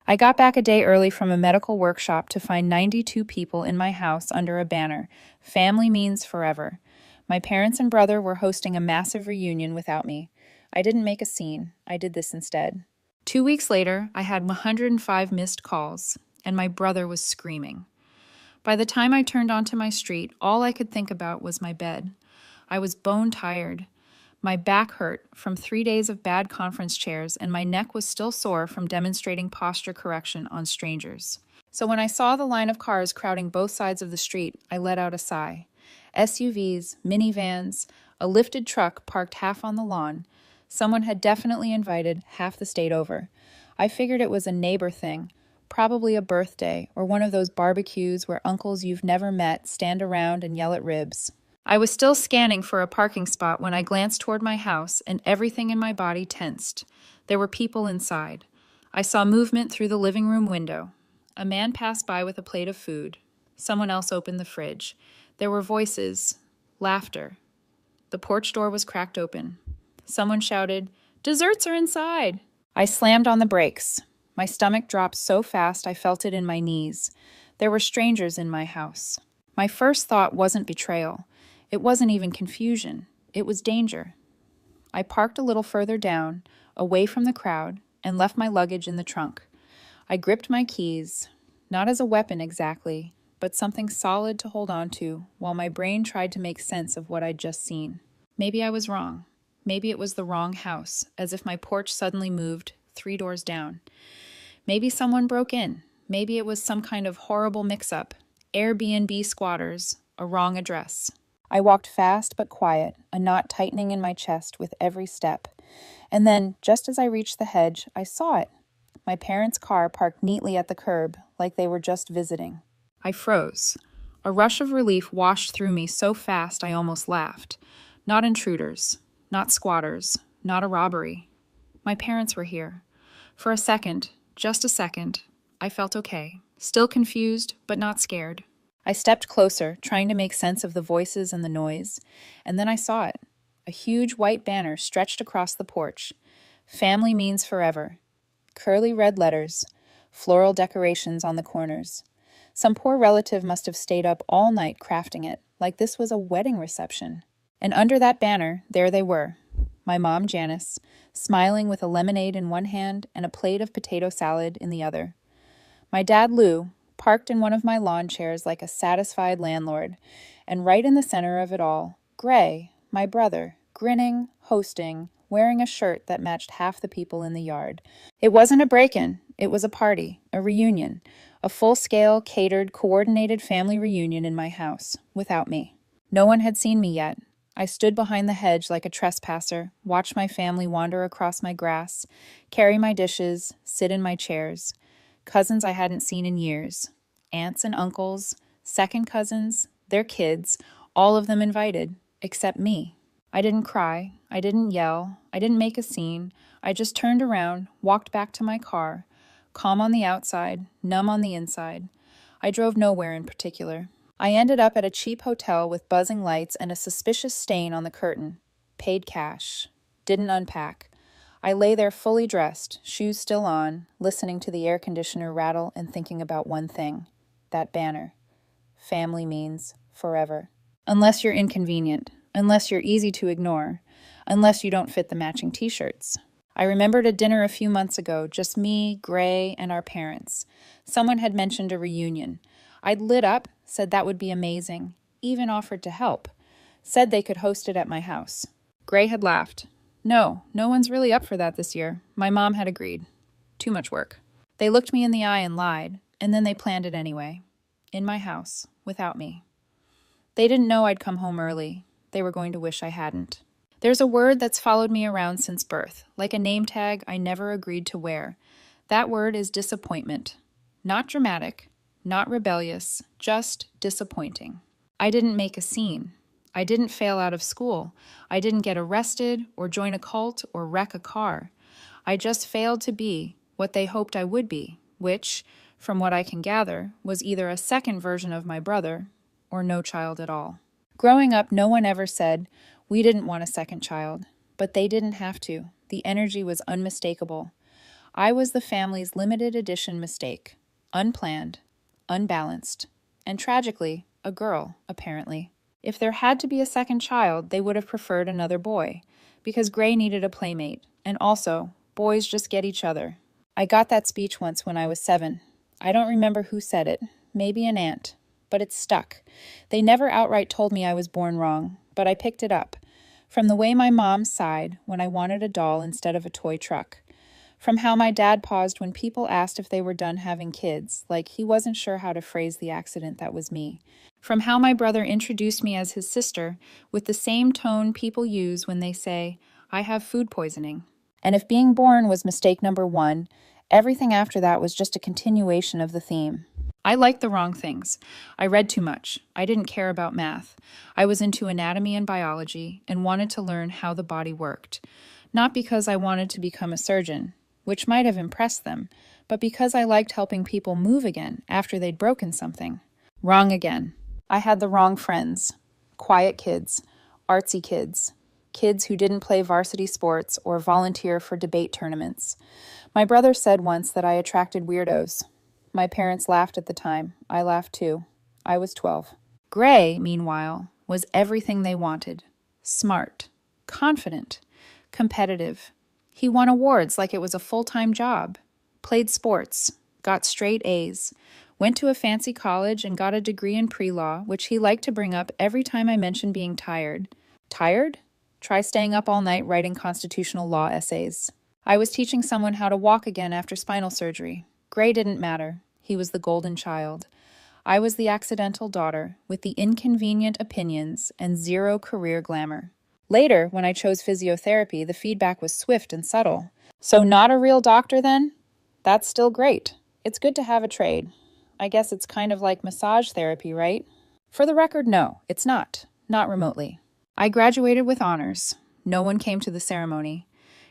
I got back a day early from a medical workshop to find 92 people in my house under a banner, "Family Means Forever." My parents and brother were hosting a massive reunion without me. I didn't make a scene. I did this instead. 2 weeks later, I had 105 missed calls, and my brother was screaming. By the time I turned onto my street, all I could think about was my bed. I was bone tired. My back hurt from 3 days of bad conference chairs, and my neck was still sore from demonstrating posture correction on strangers. So when I saw the line of cars crowding both sides of the street, I let out a sigh. SUVs, minivans, a lifted truck parked half on the lawn. Someone had definitely invited half the state over. I figured it was a neighbor thing, probably a birthday or one of those barbecues where uncles you've never met stand around and yell at ribs. I was still scanning for a parking spot when I glanced toward my house, and everything in my body tensed. There were people inside. I saw movement through the living room window. A man passed by with a plate of food. Someone else opened the fridge. There were voices, laughter. The porch door was cracked open. Someone shouted, "Desserts are inside!" I slammed on the brakes. My stomach dropped so fast I felt it in my knees. There were strangers in my house. My first thought wasn't betrayal. It wasn't even confusion. It was danger. I parked a little further down, away from the crowd, and left my luggage in the trunk. I gripped my keys, not as a weapon exactly, but something solid to hold on to while my brain tried to make sense of what I'd just seen. Maybe I was wrong. Maybe it was the wrong house, as if my porch suddenly moved 3 doors down. Maybe someone broke in. Maybe it was some kind of horrible mix-up. Airbnb squatters, a wrong address. I walked fast but quiet, a knot tightening in my chest with every step. And then, just as I reached the hedge, I saw it. My parents' car parked neatly at the curb, like they were just visiting. I froze. A rush of relief washed through me so fast I almost laughed. Not intruders, not squatters, not a robbery. My parents were here. For a second, just a second, I felt okay. Still confused, but not scared. I stepped closer, trying to make sense of the voices and the noise, and then I saw it. A huge white banner stretched across the porch. "Family Means Forever." Curly red letters, floral decorations on the corners. Some poor relative must have stayed up all night crafting it, like this was a wedding reception. And under that banner, there they were. My mom, Janice, smiling with a lemonade in one hand and a plate of potato salad in the other. My dad, Lou, parked in one of my lawn chairs like a satisfied landlord, and right in the center of it all, Gray, my brother, grinning, hosting, wearing a shirt that matched half the people in the yard. It wasn't a break-in, it was a party, a reunion, a full-scale, catered, coordinated family reunion in my house, without me. No one had seen me yet. I stood behind the hedge like a trespasser, watched my family wander across my grass, carry my dishes, sit in my chairs. Cousins I hadn't seen in years. Aunts and uncles, second cousins, their kids, all of them invited, except me. I didn't cry. I didn't yell. I didn't make a scene. I just turned around, walked back to my car, calm on the outside, numb on the inside. I drove nowhere in particular. I ended up at a cheap hotel with buzzing lights and a suspicious stain on the curtain. Paid cash. Didn't unpack. I lay there fully dressed, shoes still on, listening to the air conditioner rattle and thinking about one thing. That banner. Family means forever. Unless you're inconvenient. Unless you're easy to ignore. Unless you don't fit the matching t-shirts. I remembered a dinner a few months ago, just me, Gray, and our parents. Someone had mentioned a reunion. I'd lit up, said that would be amazing, even offered to help. Said they could host it at my house. Gray had laughed. No one's really up for that this year. My mom had agreed. Too much work. They looked me in the eye and lied, and then they planned it anyway. In my house, without me. They didn't know I'd come home early. They were going to wish I hadn't. There's a word that's followed me around since birth, like a name tag I never agreed to wear. That word is disappointment. Not dramatic, not rebellious, just disappointing. I didn't make a scene. I didn't fail out of school. I didn't get arrested or join a cult or wreck a car. I just failed to be what they hoped I would be, which, from what I can gather, was either a second version of my brother or no child at all. Growing up, no one ever said, "We didn't want a second child," but they didn't have to. The energy was unmistakable. I was the family's limited edition mistake. Unplanned, unbalanced, and tragically, a girl, apparently. If there had to be a second child, they would have preferred another boy, because Gray needed a playmate, and also, boys just get each other. I got that speech once when I was 7. I don't remember who said it, maybe an aunt, but it stuck. They never outright told me I was born wrong, but I picked it up. From the way my mom sighed when I wanted a doll instead of a toy truck. From how my dad paused when people asked if they were done having kids, like he wasn't sure how to phrase the accident that was me. From how my brother introduced me as his sister with the same tone people use when they say, I have food poisoning. And if being born was mistake number 1, everything after that was just a continuation of the theme. I liked the wrong things. I read too much. I didn't care about math. I was into anatomy and biology and wanted to learn how the body worked. Not because I wanted to become a surgeon, which might have impressed them, but because I liked helping people move again after they'd broken something. Wrong again. I had the wrong friends. Quiet kids, artsy kids, kids who didn't play varsity sports or volunteer for debate tournaments. My brother said once that I attracted weirdos. My parents laughed at the time. I laughed too. I was 12. Gray, meanwhile, was everything they wanted. Smart, confident, competitive. He won awards like it was a full-time job. Played sports, got straight A's, went to a fancy college and got a degree in pre-law, which he liked to bring up every time I mentioned being tired. Tired? Try staying up all night writing constitutional law essays. I was teaching someone how to walk again after spinal surgery. Gray didn't matter. He was the golden child. I was the accidental daughter with the inconvenient opinions and zero career glamour. Later, when I chose physiotherapy, the feedback was swift and subtle. So not a real doctor then? That's still great. It's good to have a trade. I guess it's kind of like massage therapy, right? For the record, no, it's not. Not remotely. I graduated with honors. No one came to the ceremony.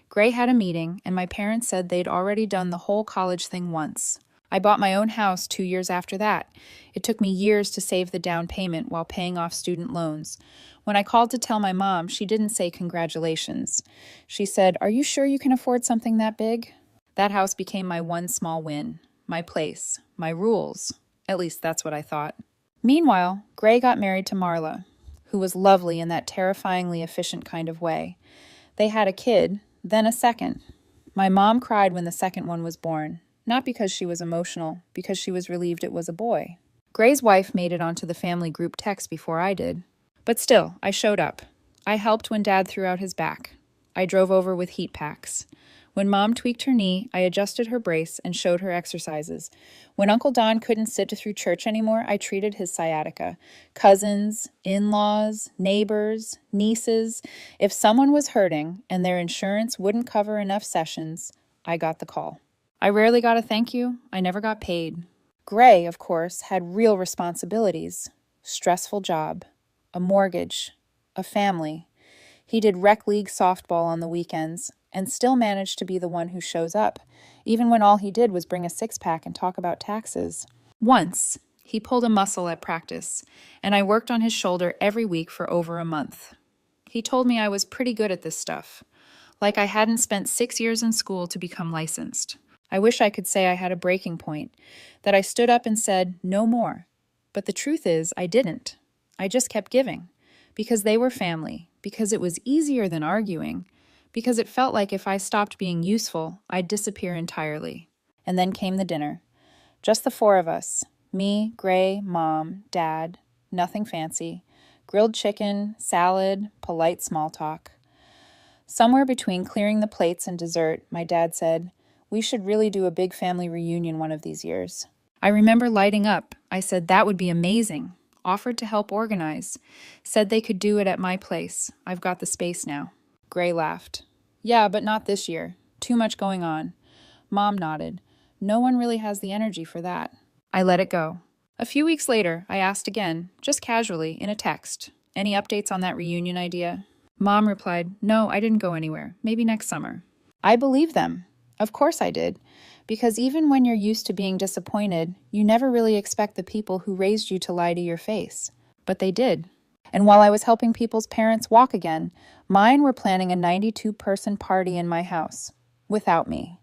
Gray had a meeting, and my parents said they'd already done the whole college thing once. I bought my own house 2 years after that. It took me years to save the down payment while paying off student loans. When I called to tell my mom, she didn't say congratulations. She said, "Are you sure you can afford something that big?" That house became my one small win. My place. My rules. At least that's what I thought. Meanwhile, Gray got married to Marla, who was lovely in that terrifyingly efficient kind of way. They had a kid, then a second. My mom cried when the second one was born. Not because she was emotional, because she was relieved it was a boy. Gray's wife made it onto the family group text before I did. But still, I showed up. I helped when Dad threw out his back. I drove over with heat packs. When Mom tweaked her knee, I adjusted her brace and showed her exercises. When Uncle Don couldn't sit through church anymore, I treated his sciatica. Cousins, in-laws, neighbors, nieces. If someone was hurting and their insurance wouldn't cover enough sessions, I got the call. I rarely got a thank you. I never got paid. Gray, of course, had real responsibilities. Stressful job. A mortgage. A family. He did rec league softball on the weekends and still managed to be the one who shows up, even when all he did was bring a six-pack and talk about taxes. Once, he pulled a muscle at practice, and I worked on his shoulder every week for over a month. He told me I was pretty good at this stuff, like I hadn't spent 6 years in school to become licensed. I wish I could say I had a breaking point, that I stood up and said, no more. But the truth is, I didn't. I just kept giving, because they were family, because it was easier than arguing, because it felt like if I stopped being useful, I'd disappear entirely. And then came the dinner. Just the 4 of us. Me, Gray, Mom, Dad, nothing fancy. Grilled chicken, salad, polite small talk. Somewhere between clearing the plates and dessert, my dad said, "We should really do a big family reunion one of these years." I remember lighting up. I said that would be amazing. Offered to help organize. Said they could do it at my place. I've got the space now. Gray laughed. Yeah, but not this year. Too much going on. Mom nodded. No one really has the energy for that. I let it go. A few weeks later, I asked again, just casually, in a text, "Any updates on that reunion idea?" Mom replied, "No, I didn't go anywhere. Maybe next summer." I believe them. Of course I did. Because even when you're used to being disappointed, you never really expect the people who raised you to lie to your face. But they did. And while I was helping people's parents walk again, mine were planning a 92-person party in my house. Without me.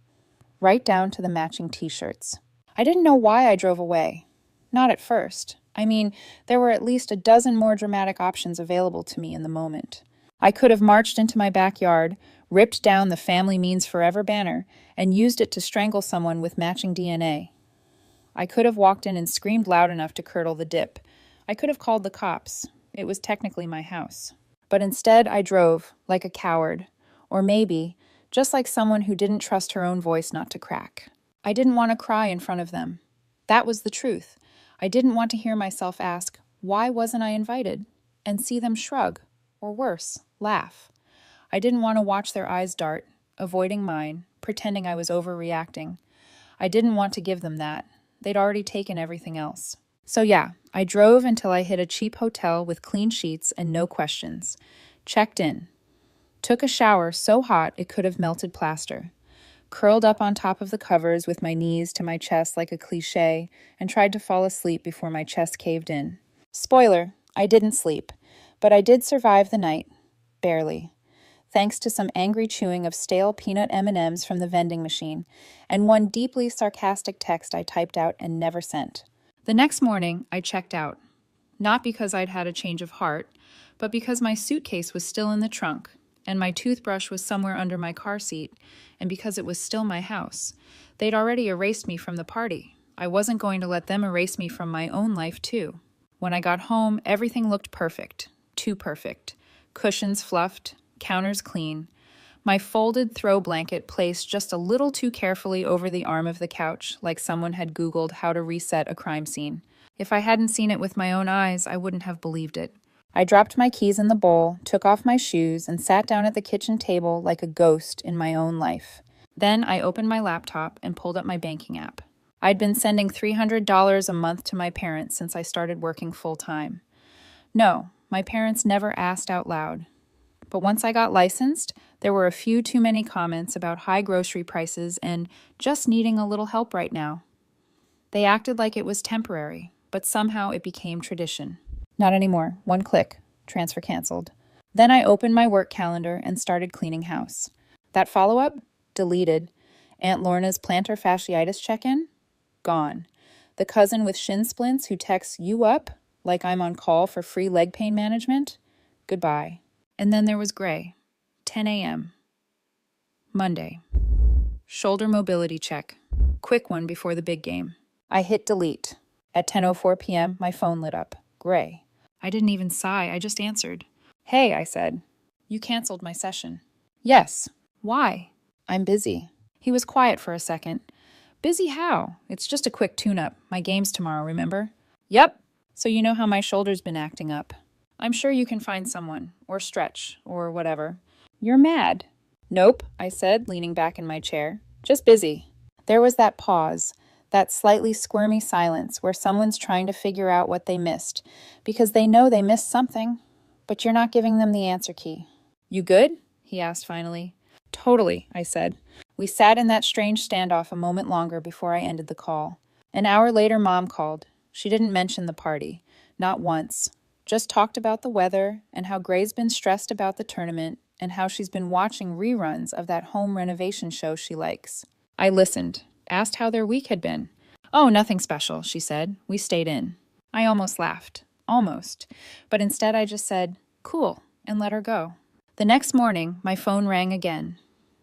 right down to the matching t-shirts. I didn't know why I drove away. Not at first. I mean, there were at least a dozen more dramatic options available to me in the moment. I could have marched into my backyard, ripped down the Family Means Forever banner, and used it to strangle someone with matching DNA. I could have walked in and screamed loud enough to curdle the dip. I could have called the cops. It was technically my house. But instead, I drove, like a coward. Or maybe, just like someone who didn't trust her own voice not to crack. I didn't want to cry in front of them. That was the truth. I didn't want to hear myself ask, why wasn't I invited? And see them shrug, or worse, laugh. I didn't want to watch their eyes dart, avoiding mine, pretending I was overreacting. I didn't want to give them that. They'd already taken everything else. So yeah, I drove until I hit a cheap hotel with clean sheets and no questions. Checked in. Took a shower so hot it could have melted plaster. Curled up on top of the covers with my knees to my chest like a cliché and tried to fall asleep before my chest caved in. Spoiler, I didn't sleep, but I did survive the night. Barely. Thanks to some angry chewing of stale peanut M&Ms from the vending machine, and one deeply sarcastic text I typed out and never sent. The next morning, I checked out. Not because I'd had a change of heart, but because my suitcase was still in the trunk, and my toothbrush was somewhere under my car seat, and because it was still my house. They'd already erased me from the party. I wasn't going to let them erase me from my own life, too. When I got home, everything looked perfect. Too perfect. Cushions fluffed, counters clean. My folded throw blanket placed just a little too carefully over the arm of the couch, like someone had Googled how to reset a crime scene. If I hadn't seen it with my own eyes, I wouldn't have believed it. I dropped my keys in the bowl, took off my shoes, and sat down at the kitchen table like a ghost in my own life. Then I opened my laptop and pulled up my banking app. I'd been sending $300 a month to my parents since I started working full-time. No, my parents never asked out loud. But once I got licensed, there were a few too many comments about high grocery prices and just needing a little help right now. They acted like it was temporary, but somehow it became tradition. Not anymore. One click. Transfer canceled. Then I opened my work calendar and started cleaning house. That follow-up? Deleted. Aunt Lorna's plantar fasciitis check-in? Gone. The cousin with shin splints who texts you up like I'm on call for free leg pain management? Goodbye. And then there was Gray. 10 a.m. Monday. Shoulder mobility check. Quick one before the big game. I hit delete. At 10:04 p.m., my phone lit up. Gray. I didn't even sigh, I just answered. Hey, I said. You canceled my session. Yes. Why? I'm busy. He was quiet for a second. Busy how? It's just a quick tune-up. My game's tomorrow, remember? Yep. So you know how my shoulder's been acting up. I'm sure you can find someone, or stretch, or whatever. You're mad. Nope, I said, leaning back in my chair. Just busy. There was that pause. That slightly squirmy silence where someone's trying to figure out what they missed, because they know they missed something, but you're not giving them the answer key. You good? He asked finally. Totally, I said. We sat in that strange standoff a moment longer before I ended the call. An hour later, Mom called. She didn't mention the party. Not once. Just talked about the weather and how Gray's been stressed about the tournament and how she's been watching reruns of that home renovation show she likes. I listened. Asked how their week had been. Oh, nothing special, she said. We stayed in. I almost laughed. Almost. But instead I just said, cool, and let her go. The next morning, my phone rang again.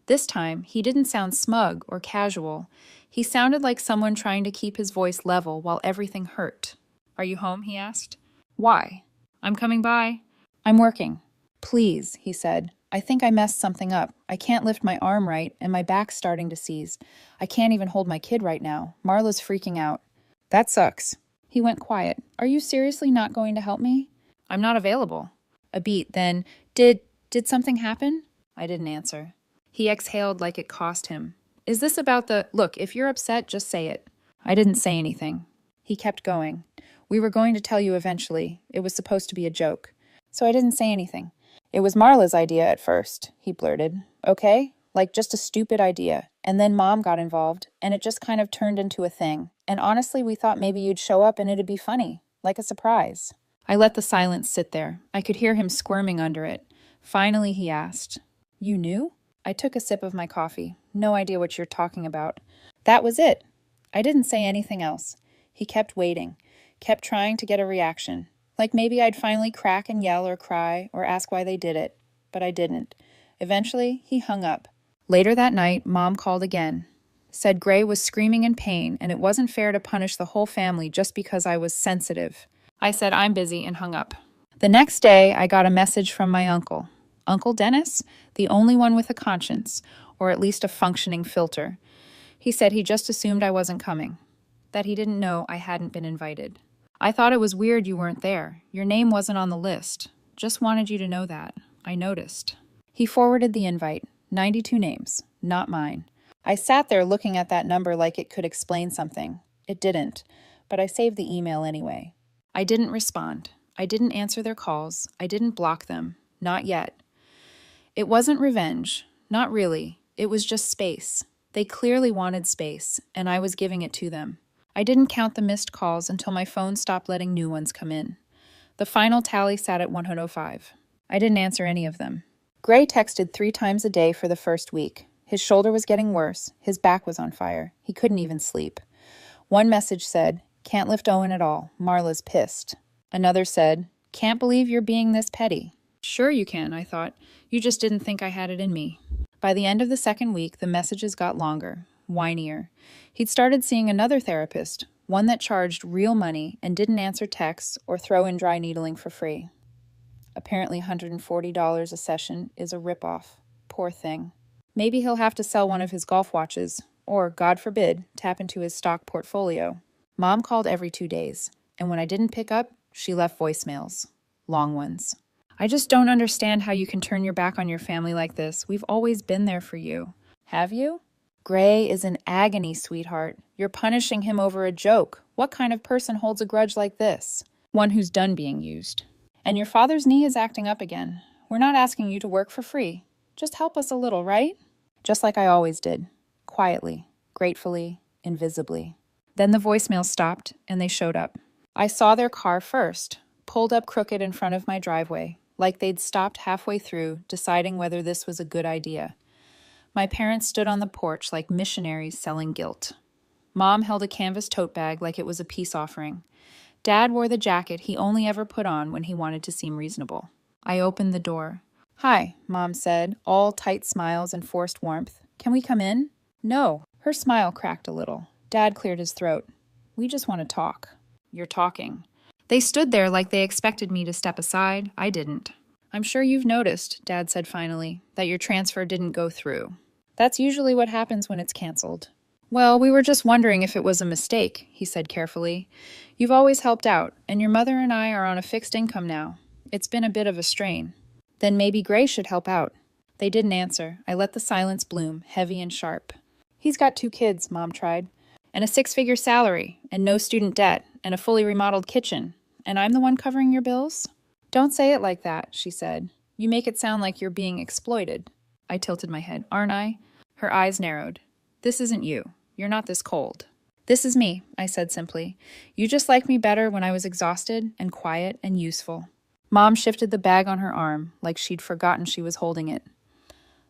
This time, he didn't sound smug or casual. He sounded like someone trying to keep his voice level while everything hurt. Are you home? He asked. Why? I'm coming by. I'm working. Please, he said. I think I messed something up. I can't lift my arm right, and my back's starting to seize. I can't even hold my kid right now. Marla's freaking out. That sucks. He went quiet. Are you seriously not going to help me? I'm not available. A beat, then, Did something happen? I didn't answer. He exhaled like it cost him. Is this about look, if you're upset, just say it. I didn't say anything. He kept going. We were going to tell you eventually. It was supposed to be a joke. So I didn't say anything. It was Marla's idea at first, he blurted. Okay? Like just a stupid idea. And then Mom got involved, and it just kind of turned into a thing. And honestly, we thought maybe you'd show up and it'd be funny. Like a surprise. I let the silence sit there. I could hear him squirming under it. Finally, he asked, You knew? I took a sip of my coffee. No idea what you're talking about. That was it. I didn't say anything else. He kept waiting, kept trying to get a reaction. Like maybe I'd finally crack and yell or cry or ask why they did it. But I didn't. Eventually, he hung up. Later that night, Mom called again. Said Gray was screaming in pain and it wasn't fair to punish the whole family just because I was sensitive. I said I'm busy and hung up. The next day, I got a message from my uncle. Uncle Dennis, the only one with a conscience, or at least a functioning filter. He said he just assumed I wasn't coming, that he didn't know I hadn't been invited. I thought it was weird you weren't there. Your name wasn't on the list. Just wanted you to know that. I noticed. He forwarded the invite. 92 names, not mine. I sat there looking at that number like it could explain something. It didn't, but I saved the email anyway. I didn't respond. I didn't answer their calls. I didn't block them. Not yet. It wasn't revenge. Not really. It was just space. They clearly wanted space, and I was giving it to them. I didn't count the missed calls until my phone stopped letting new ones come in. The final tally sat at 105. I didn't answer any of them. Gray texted 3 times a day for the first week. His shoulder was getting worse. His back was on fire. He couldn't even sleep. One message said, "Can't lift Owen at all. Marla's pissed." Another said, "Can't believe you're being this petty." Sure you can, I thought. You just didn't think I had it in me. By the end of the second week, the messages got longer, whinier. He'd started seeing another therapist, one that charged real money and didn't answer texts or throw in dry needling for free. Apparently $140 a session is a ripoff. Poor thing. Maybe he'll have to sell one of his golf watches, or, God forbid, tap into his stock portfolio. Mom called every 2 days, and when I didn't pick up, she left voicemails. Long ones. I just don't understand how you can turn your back on your family like this. We've always been there for you. Have you? Gray is in agony, sweetheart. You're punishing him over a joke. What kind of person holds a grudge like this? One who's done being used. And your father's knee is acting up again. We're not asking you to work for free. Just help us a little, right? Just like I always did. Quietly, gratefully, invisibly. Then the voicemail stopped, and they showed up. I saw their car first, pulled up crooked in front of my driveway, like they'd stopped halfway through, deciding whether this was a good idea. My parents stood on the porch like missionaries selling guilt. Mom held a canvas tote bag like it was a peace offering. Dad wore the jacket he only ever put on when he wanted to seem reasonable. I opened the door. "Hi," Mom said, all tight smiles and forced warmth. "Can we come in?" "No." Her smile cracked a little. Dad cleared his throat. "We just want to talk." "You're talking." They stood there like they expected me to step aside. I didn't. "I'm sure you've noticed," Dad said finally, "that your transfer didn't go through. That's usually what happens when it's canceled." "Well, we were just wondering if it was a mistake," he said carefully. "You've always helped out, and your mother and I are on a fixed income now. It's been a bit of a strain. Then maybe Gray should help out." They didn't answer. I let the silence bloom, heavy and sharp. "He's got 2 kids," Mom tried, "and a 6-figure salary, and no student debt, and a fully remodeled kitchen. And I'm the one covering your bills?" "Don't say it like that," she said. "You make it sound like you're being exploited." I tilted my head. "Aren't I?" Her eyes narrowed. "This isn't you. You're not this cold." "This is me," I said simply. "You just liked me better when I was exhausted and quiet and useful." Mom shifted the bag on her arm, like she'd forgotten she was holding it.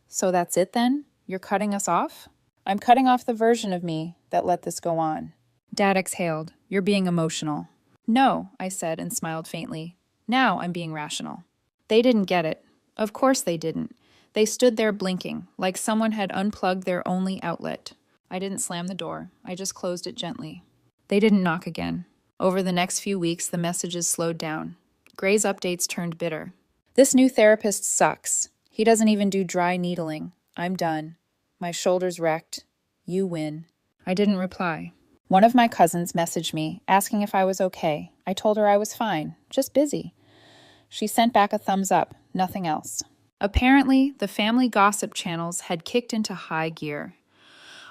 "So that's it then? You're cutting us off?" "I'm cutting off the version of me that let this go on." Dad exhaled. "You're being emotional." "No," I said and smiled faintly. "Now I'm being rational." They didn't get it. Of course they didn't. They stood there blinking, like someone had unplugged their only outlet. I didn't slam the door. I just closed it gently. They didn't knock again. Over the next few weeks, the messages slowed down. Gray's updates turned bitter. "This new therapist sucks. He doesn't even do dry needling. I'm done. My shoulder's wrecked. You win." I didn't reply. One of my cousins messaged me, asking if I was okay. I told her I was fine, just busy. She sent back a thumbs up, nothing else. Apparently, the family gossip channels had kicked into high gear.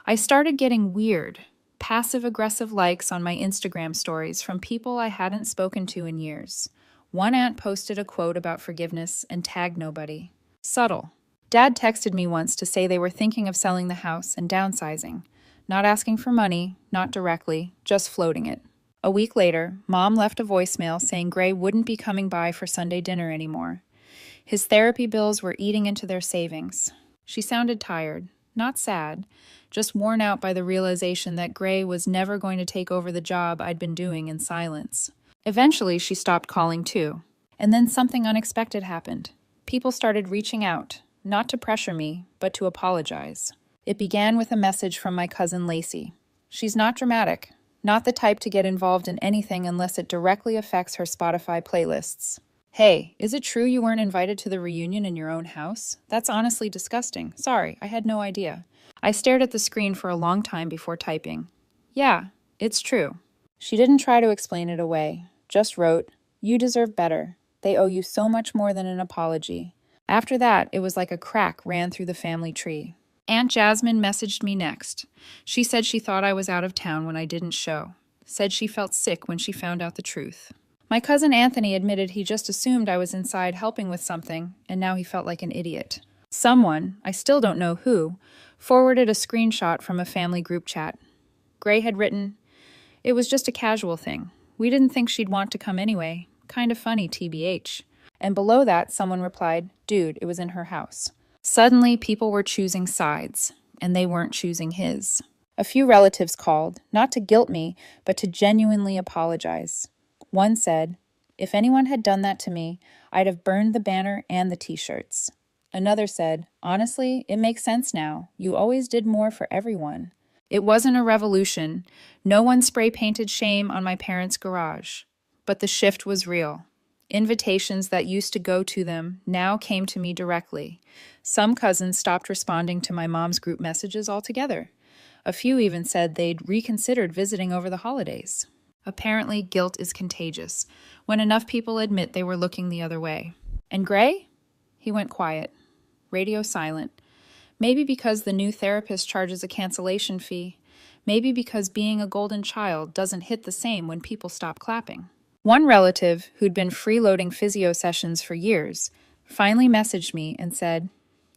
I started getting weird, passive-aggressive likes on my Instagram stories from people I hadn't spoken to in years. One aunt posted a quote about forgiveness and tagged nobody. Subtle. Dad texted me once to say they were thinking of selling the house and downsizing. Not asking for money, not directly, just floating it. A week later, Mom left a voicemail saying Gray wouldn't be coming by for Sunday dinner anymore. His therapy bills were eating into their savings. She sounded tired, not sad, just worn out by the realization that Gray was never going to take over the job I'd been doing in silence. Eventually, she stopped calling too. And then something unexpected happened. People started reaching out, not to pressure me, but to apologize. It began with a message from my cousin Lacey. She's not dramatic, not the type to get involved in anything unless it directly affects her Spotify playlists. Hey, is it true you weren't invited to the reunion in your own house? That's honestly disgusting. Sorry, I had no idea. I stared at the screen for a long time before typing. Yeah, it's true. She didn't try to explain it away, just wrote, "You deserve better. They owe you so much more than an apology." After that, it was like a crack ran through the family tree. Aunt Jasmine messaged me next. She said she thought I was out of town when I didn't show. Said she felt sick when she found out the truth. My cousin Anthony admitted he just assumed I was inside helping with something, and now he felt like an idiot. Someone, I still don't know who, forwarded a screenshot from a family group chat. Gray had written, "It was just a casual thing. We didn't think she'd want to come anyway. Kind of funny, TBH." And below that, someone replied, "Dude, it was in her house." Suddenly, people were choosing sides, and they weren't choosing his. A few relatives called, not to guilt me, but to genuinely apologize. One said, "If anyone had done that to me, I'd have burned the banner and the t-shirts." Another said, "Honestly, it makes sense now. You always did more for everyone." It wasn't a revolution. No one spray-painted shame on my parents' garage. But the shift was real. Invitations that used to go to them now came to me directly. Some cousins stopped responding to my mom's group messages altogether. A few even said they'd reconsidered visiting over the holidays. Apparently, guilt is contagious, when enough people admit they were looking the other way. And Gray? He went quiet. Radio silent. Maybe because the new therapist charges a cancellation fee. Maybe because being a golden child doesn't hit the same when people stop clapping. One relative, who'd been freeloading physio sessions for years, finally messaged me and said,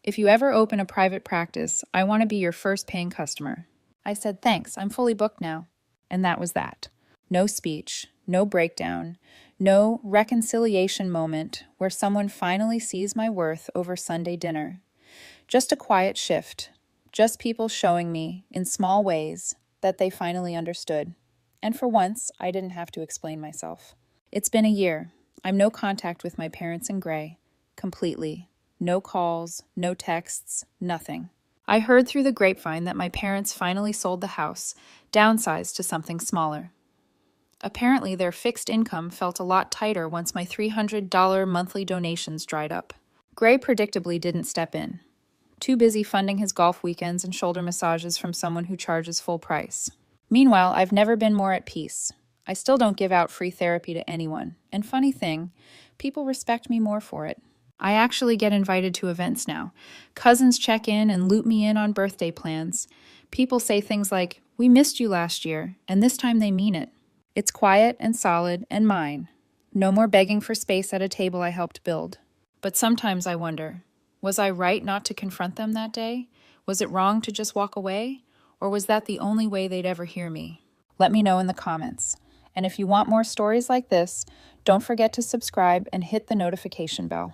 "If you ever open a private practice, I want to be your first paying customer." I said, "Thanks, I'm fully booked now." And that was that. No speech, no breakdown, no reconciliation moment where someone finally sees my worth over Sunday dinner. Just a quiet shift, just people showing me, in small ways, that they finally understood. And for once, I didn't have to explain myself. It's been a year. I'm no contact with my parents and Gray. Completely. No calls, no texts, nothing. I heard through the grapevine that my parents finally sold the house, downsized to something smaller. Apparently, their fixed income felt a lot tighter once my $300 monthly donations dried up. Gray predictably didn't step in. Too busy funding his golf weekends and shoulder massages from someone who charges full price. Meanwhile, I've never been more at peace. I still don't give out free therapy to anyone. And funny thing, people respect me more for it. I actually get invited to events now. Cousins check in and loop me in on birthday plans. People say things like, "We missed you last year," and this time they mean it. It's quiet and solid and mine. No more begging for space at a table I helped build. But sometimes I wonder, was I right not to confront them that day? Was it wrong to just walk away? Or was that the only way they'd ever hear me? Let me know in the comments. And if you want more stories like this, don't forget to subscribe and hit the notification bell.